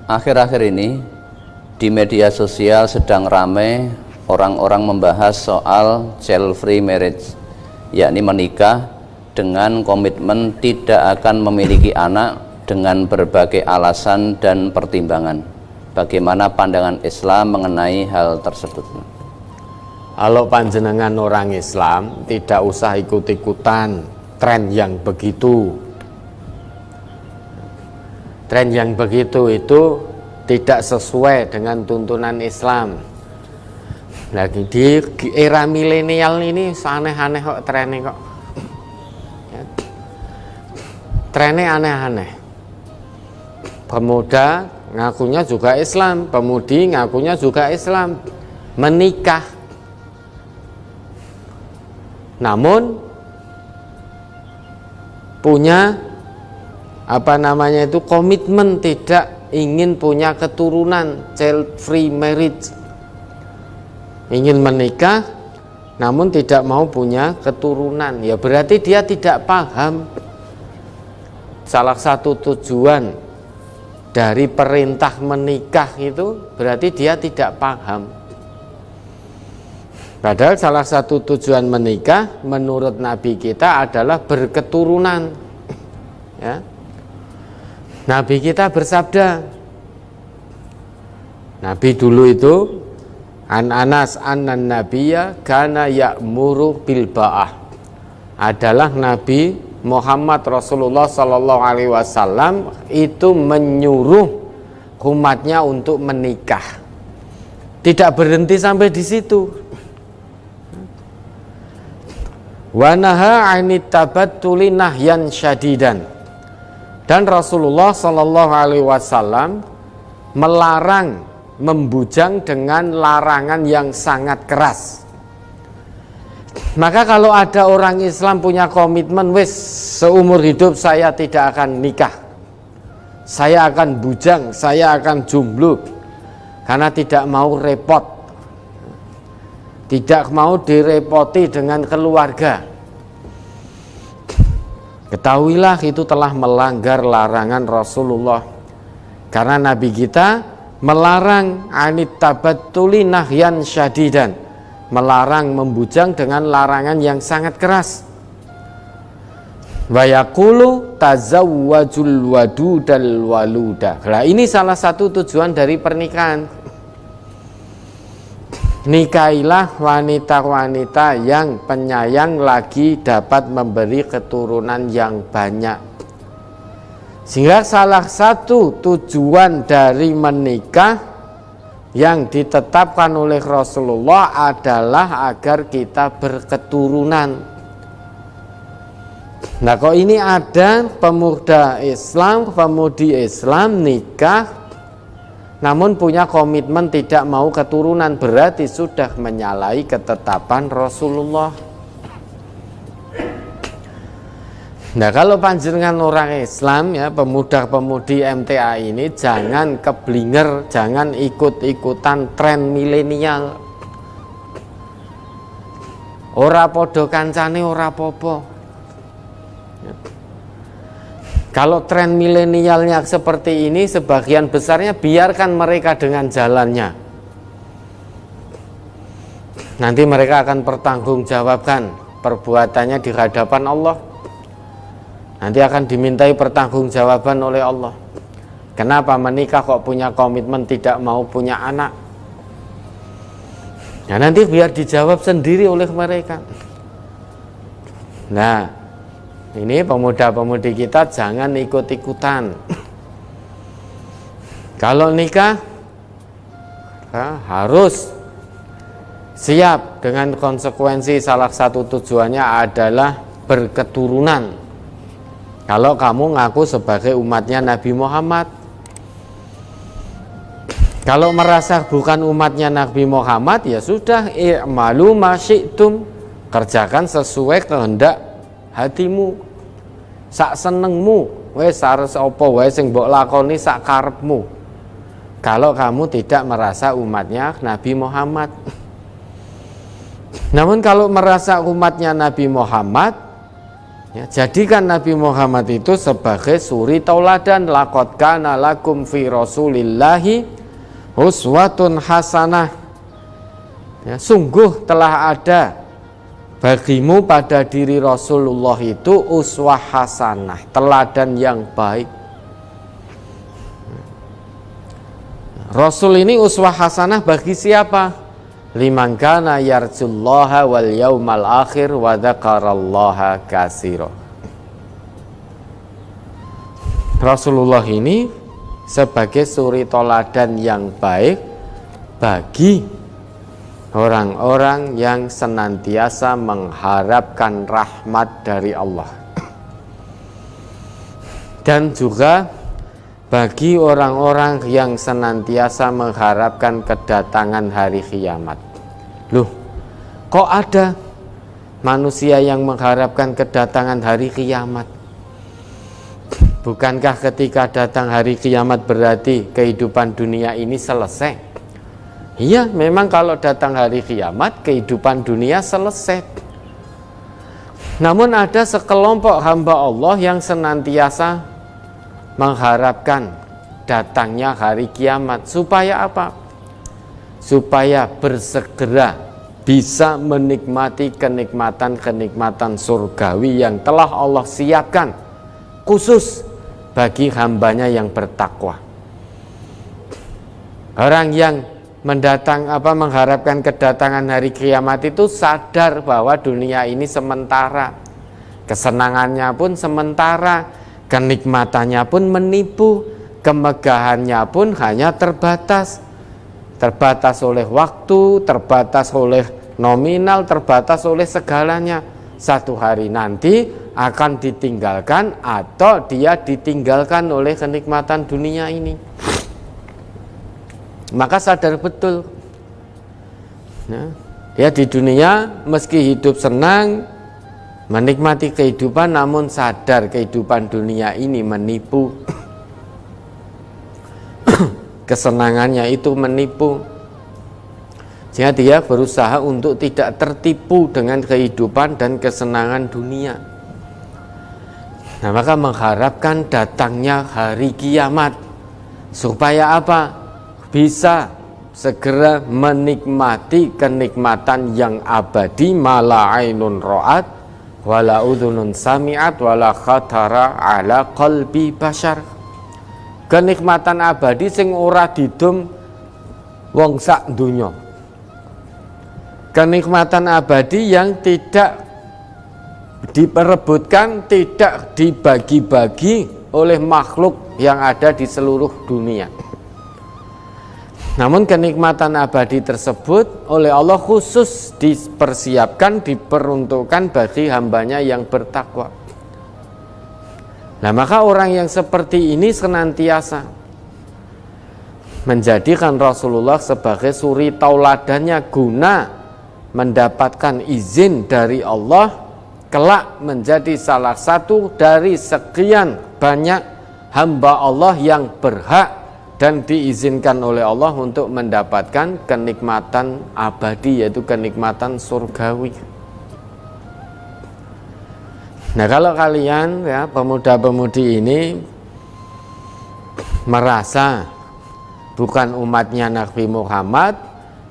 Akhir-akhir ini di media sosial sedang ramai orang-orang membahas soal child free marriage, yakni menikah dengan komitmen tidak akan memiliki anak dengan berbagai alasan dan pertimbangan. Bagaimana pandangan Islam mengenai hal tersebut? Kalau panjenengan orang Islam tidak usah ikut-ikutan tren yang begitu. Tren yang begitu itu tidak sesuai dengan tuntunan Islam. Lagi di era milenial ini aneh-aneh kok trennya kok. Trennya aneh-aneh. Pemuda ngakunya juga Islam, pemudi ngakunya juga Islam, menikah. Namun punya komitmen tidak ingin punya keturunan, child free marriage. Ingin menikah namun tidak mau punya keturunan. Ya berarti dia tidak paham. Salah satu tujuan dari perintah menikah itu berarti dia tidak paham. Padahal salah satu tujuan menikah menurut Nabi kita adalah berketurunan. Ya. Nabi kita bersabda, Nabi dulu itu Anas annan nabiyya kana ya'muru bil ba'ah, adalah Nabi Muhammad Rasulullah Sallallahu Alaihi Wasallam itu menyuruh umatnya untuk menikah. Tidak berhenti sampai di situ. Wa naha 'anit tabattuli nahyan syadidan. Dan Rasulullah Sallallahu Alaihi Wasallam melarang membujang dengan larangan yang sangat keras. Maka kalau ada orang Islam punya komitmen, wis seumur hidup saya tidak akan nikah, saya akan bujang, saya akan jomblo, karena tidak mau repot, tidak mau direpoti dengan keluarga, ketahuilah itu telah melanggar larangan Rasulullah. Karena Nabi kita melarang anit tabattuli nahyan syadidan, melarang membujang dengan larangan yang sangat keras. Wa yaqulu tazawwajul wadudal waluda. Nah, ini salah satu tujuan dari pernikahan. Nikahilah wanita-wanita yang penyayang lagi dapat memberi keturunan yang banyak. Sehingga salah satu tujuan dari menikah yang ditetapkan oleh Rasulullah adalah agar kita berketurunan. Nah, kok ini ada pemuda Islam, pemudi Islam nikah namun punya komitmen tidak mau keturunan, berarti sudah menyalahi ketetapan Rasulullah. Nah, kalau panjenengan orang Islam ya, pemuda-pemudi MTA ini jangan keblinger, jangan ikut-ikutan tren milenial. Ora podo kancane ora popo. Ya. Kalau tren milenialnya seperti ini, sebagian besarnya biarkan mereka dengan jalannya. Nanti mereka akan pertanggungjawabkan perbuatannya di hadapan Allah. Nanti akan dimintai pertanggungjawaban oleh Allah. Kenapa menikah kok punya komitmen tidak mau punya anak? Nah, nanti biar dijawab sendiri oleh mereka. Nah, ini pemuda-pemudi kita jangan ikut-ikutan. Kalau nikah harus siap dengan konsekuensi. Salah satu tujuannya adalah berketurunan. Kalau kamu ngaku sebagai umatnya Nabi Muhammad, kalau merasa bukan umatnya Nabi Muhammad, ya sudah, i'malu ma syi'tum, kerjakan sesuai kehendak hatimu, sak senengmu, wis arep apa wae sing mbok lakoni sak karepmu. Kalau kamu tidak merasa umatnya Nabi Muhammad. Namun kalau merasa umatnya Nabi Muhammad, Ya, jadikan Nabi Muhammad itu sebagai suri tauladan. Laqad kana lakum fi Rasulillahi uswatun hasanah. Ya, sungguh telah ada bagimu pada diri Rasulullah itu uswah hasanah, teladan yang baik. Rasul ini uswah hasanah bagi siapa? Liman kana yarjullaha wal yaumal akhir wa dzakarallaha katsira. Rasulullah ini sebagai suri toladan yang baik bagi orang-orang yang senantiasa mengharapkan rahmat dari Allah, dan juga bagi orang-orang yang senantiasa mengharapkan kedatangan hari kiamat. Loh, kok ada manusia yang mengharapkan kedatangan hari kiamat? Bukankah ketika datang hari kiamat berarti kehidupan dunia ini selesai? Iya, memang kalau datang hari kiamat kehidupan dunia selesai. Namun ada sekelompok hamba Allah yang senantiasa mengharapkan datangnya hari kiamat. Supaya apa? Supaya bersegera bisa menikmati kenikmatan-kenikmatan surgawi yang telah Allah siapkan khusus bagi hambanya yang bertakwa. Orang yang mengharapkan kedatangan hari kiamat itu sadar bahwa dunia ini sementara, kesenangannya pun sementara, kenikmatannya pun menipu, kemegahannya pun hanya terbatas oleh waktu, terbatas oleh nominal, terbatas oleh segalanya. Satu hari nanti akan ditinggalkan atau dia ditinggalkan oleh kenikmatan dunia ini. Maka sadar betul, ya di dunia meski hidup senang, menikmati kehidupan, namun sadar kehidupan dunia ini menipu. Kesenangannya itu menipu, sehingga dia berusaha untuk tidak tertipu dengan kehidupan dan kesenangan dunia. Nah, maka mengharapkan datangnya hari kiamat supaya apa? Bisa segera menikmati kenikmatan yang abadi, mala ainun ra'at wala udhunun sami'at wala khatara ala qalbi bashar. Kenikmatan abadi sing ora didum wong sak donya. Kenikmatan abadi yang tidak diperebutkan, tidak dibagi-bagi oleh makhluk yang ada di seluruh dunia. Namun kenikmatan abadi tersebut oleh Allah khusus dipersiapkan, diperuntukkan bagi hambanya yang bertakwa. Nah, maka orang yang seperti ini senantiasa menjadikan Rasulullah sebagai suri tauladannya guna mendapatkan izin dari Allah, kelak menjadi salah satu dari sekian banyak hamba Allah yang berhak dan diizinkan oleh Allah untuk mendapatkan kenikmatan abadi, yaitu kenikmatan surgawi. Nah, kalau kalian ya pemuda-pemudi ini merasa bukan umatnya Nabi Muhammad,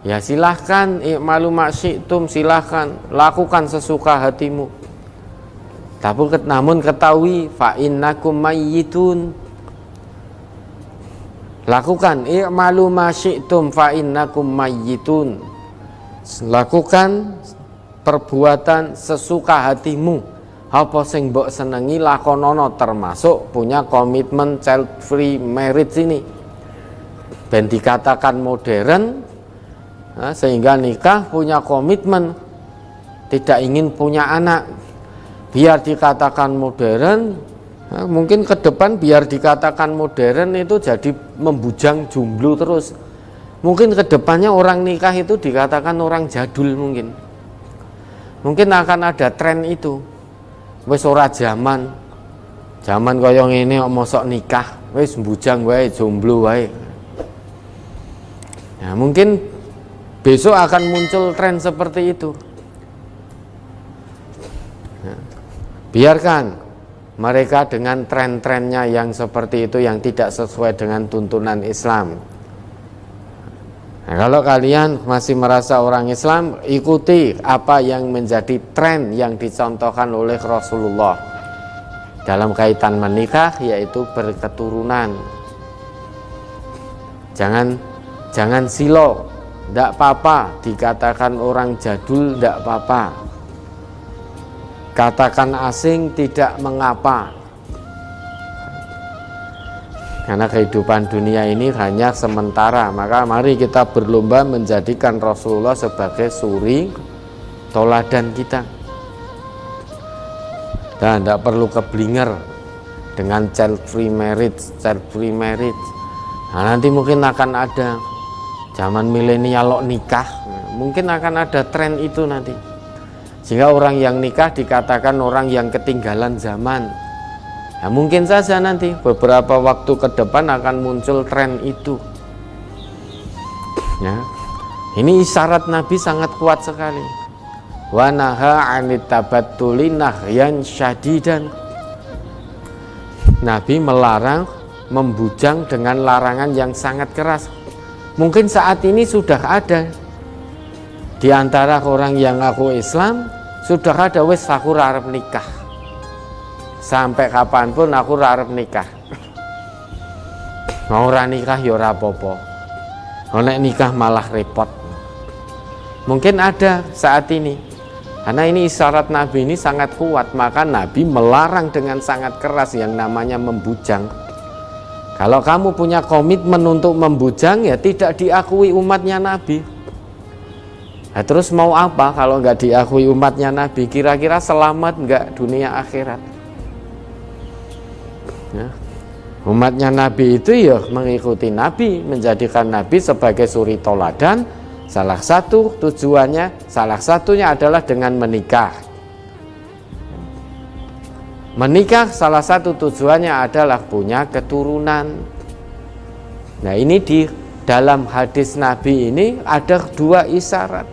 ya silahkan i'malu ma'syi'tum, silahkan lakukan sesuka hatimu. Namun ketahui fa innakum mayyitun. Lakukan i'malu ma syi'tum fa innakum mayyitun. Lakukan perbuatan sesuka hatimu. Apa sing mbok senengi lakonono, termasuk punya komitmen child free marriage ini. Ben dikatakan modern, sehingga nikah punya komitmen tidak ingin punya anak. Biar dikatakan modern, mungkin ke depan biar dikatakan modern itu jadi membujang jomblo terus. Mungkin ke depannya orang nikah itu dikatakan orang jadul mungkin. Mungkin akan ada tren itu. Wis ora zaman. Zaman kaya ngene kok mosok nikah, wis mbujang wae, jomblo wae. Ya, mungkin besok akan muncul tren seperti itu. Biarkan mereka dengan tren-trennya yang seperti itu, yang tidak sesuai dengan tuntunan Islam. Nah, kalau kalian masih merasa orang Islam, ikuti apa yang menjadi tren yang dicontohkan oleh Rasulullah dalam kaitan menikah, yaitu berketurunan. Jangan silo, tidak apa-apa dikatakan orang jadul, tidak apa-apa. Katakan asing, tidak mengapa. Karena kehidupan dunia ini hanya sementara. Maka mari kita berlomba menjadikan Rasulullah sebagai suri toladan kita. Dan tidak perlu keblinger dengan child free marriage. Nah, nanti mungkin akan ada zaman milenial nikah. Mungkin akan ada tren itu nanti. Sehingga orang yang nikah dikatakan orang yang ketinggalan zaman. Nah, mungkin saja nanti beberapa waktu ke depan akan muncul tren itu. Ya. Ini isyarat Nabi sangat kuat sekali. Wa naha 'anit tabattuli nahyan syadidan. Nabi melarang membujang dengan larangan yang sangat keras. Mungkin saat ini sudah ada di antara orang yang ngaku Islam, sudah ada wis aku arep nikah. Sampai kapanpun aku arep nikah. Mau ora nikah ya ora apa-apa. Nek nikah malah repot. Mungkin ada saat ini. Karena ini isyarat Nabi ini sangat kuat, maka Nabi melarang dengan sangat keras yang namanya membujang. Kalau kamu punya komitmen untuk membujang, ya tidak diakui umatnya Nabi. Nah, terus mau apa kalau nggak diakui umatnya Nabi? Kira-kira selamat nggak dunia akhirat? Ya. Umatnya Nabi itu ya mengikuti Nabi, menjadikan Nabi sebagai suri toladan. Salah satu tujuannya, salah satunya adalah dengan menikah. Menikah salah satu tujuannya adalah punya keturunan. Nah, ini di dalam hadis Nabi ini ada dua isyarat.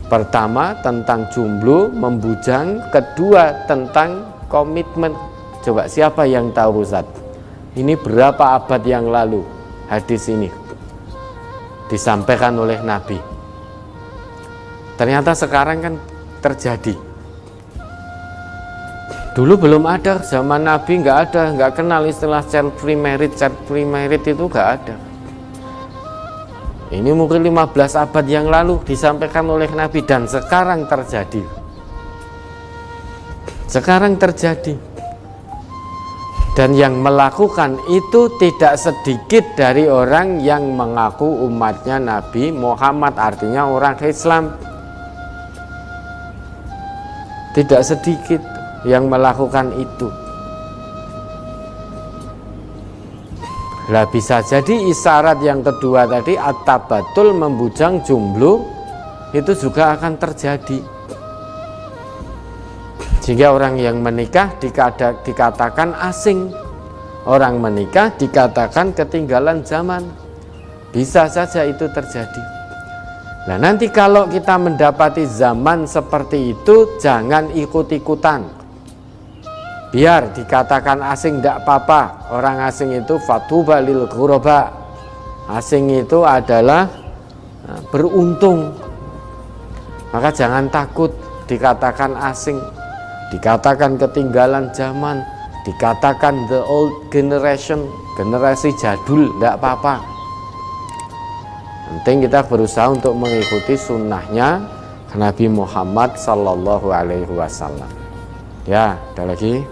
Pertama tentang jomblo, membujang. Kedua tentang komitmen. Coba siapa yang tahu Ustaz? Ini berapa abad yang lalu hadis ini disampaikan oleh Nabi. Ternyata sekarang kan terjadi. Dulu belum ada, zaman Nabi nggak kenal istilah child free marriage itu nggak ada. Ini mungkin 15 abad yang lalu disampaikan oleh Nabi dan sekarang terjadi. Sekarang terjadi. Dan yang melakukan itu tidak sedikit dari orang yang mengaku umatnya Nabi Muhammad, artinya orang Islam. Tidak sedikit yang melakukan itu. Lah bisa jadi isyarat yang kedua tadi, at-tabatul, membujang jomblo, itu juga akan terjadi. Sehingga orang yang menikah dikatakan asing, orang menikah dikatakan ketinggalan zaman. Bisa saja itu terjadi. Nah, nanti kalau kita mendapati zaman seperti itu, jangan ikut-ikutan. Biar dikatakan asing tidak apa-apa. Orang asing itu fatuba lil ghuraba. Asing itu adalah beruntung. Maka jangan takut dikatakan asing, dikatakan ketinggalan zaman, dikatakan the old generation, generasi jadul, tidak apa-apa. Penting kita berusaha untuk mengikuti sunnahnya Nabi Muhammad Sallallahu Alaihi Wasallam. Ya, ada lagi.